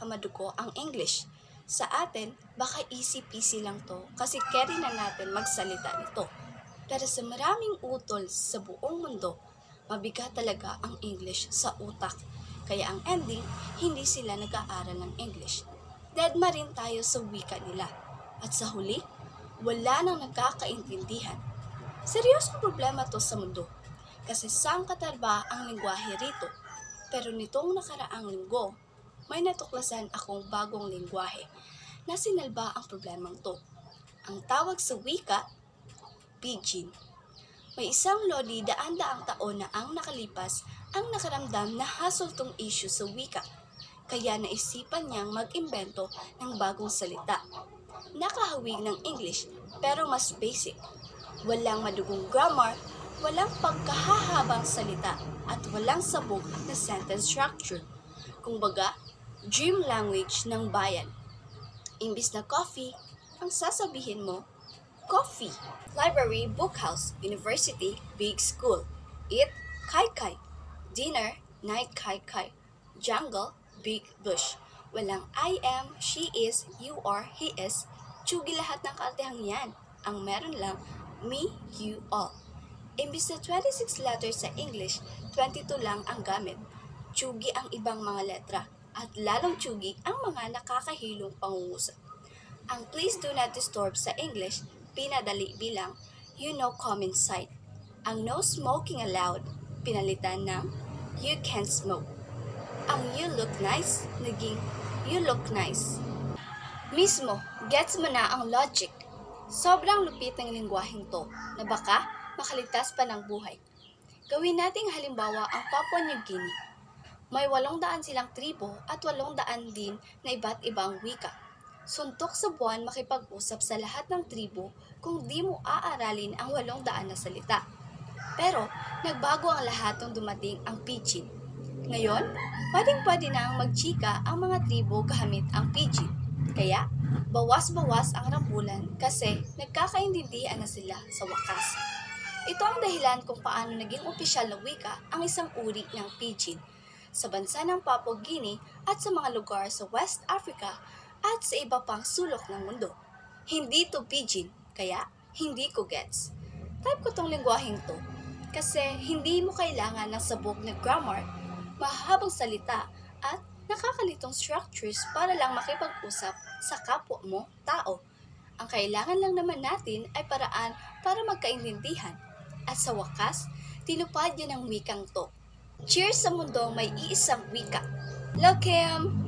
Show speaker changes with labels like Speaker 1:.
Speaker 1: pinakamadugo ang English. Sa atin, baka easy peasy lang to kasi carry na natin magsalita nito. Pero sa maraming utol sa buong mundo, mabigat talaga ang English sa utak. Kaya ang ending, hindi sila nag-aaral ng English. Deadma rin tayo sa wika nila. At sa huli, wala nang nagkakaintindihan. Seryosong problema to sa mundo. Kasi sangkatarba ang lingwahe rito. Pero nitong nakaraang linggo, may natuklasan akong bagong lingwahe na sinalba ang problemang to. Ang tawag sa wika, Pidgin. May isang lodi daan-daang taon na ang nakalipas ang nakaramdam na hassle tong issue sa wika. Kaya naisipan niyang mag-imbento ng bagong salita. Nakahawig ng English pero mas basic. Walang madugong grammar, walang pagkahahabang salita at walang sabog na sentence structure. Kumbaga, dream language ng bayan. Imbis na coffee, ang sasabihin mo, coffee. Library, bookhouse, university, big school. Eat, kai-kai. Dinner, night kai-kai. Jungle, big bush. Walang I am, she is, you are, he is. Tsugi lahat ng kaartehang yan. Ang meron lang, me, you, all. Imbis na 26 letters sa English, 22 lang ang gamit. Tsugi ang ibang mga letra. At lalong tsugi ang mga nakakahilong pangungusap. Ang please do not disturb sa English, pinadali bilang you know common sight. Ang no smoking allowed, pinalitan ng you can't smoke. Ang you look nice, naging you look nice. Mismo, gets mo na ang logic. Sobrang lupit ng lingwaheng to na baka makaligtas pa ng buhay. Gawin nating halimbawa ang Papua New Guinea. May 800 silang tribo at 800 din na iba't ibang wika. Suntok sa buwan makipag-usap sa lahat ng tribo kung di mo aaralin ang 800 na salita. Pero, nagbago ang lahat nung dumating ang Pidgin. Ngayon, pwedeng-pwede na ang magchika ang mga tribo gamit ang Pidgin. Kaya, bawas-bawas ang rambulan kasi nagkakaintindihan na sila sa wakas. Ito ang dahilan kung paano naging opisyal na wika ang isang uri ng Pidgin sa bansa ng Papua Guinea at sa mga lugar sa West Africa at sa iba pang sulok ng mundo. Hindi to Pidgin, kaya hindi ko gets. Type ko tong lingwaheng to kasi hindi mo kailangan ng sabog na grammar, mahabang salita at nakakalitong structures para lang makipag-usap sa kapwa mo, tao. Ang kailangan lang naman natin ay paraan para magkaintindihan. At sa wakas, tinupad yan ang wikang to. Cheers sa mundong may iisang wika. Lokem!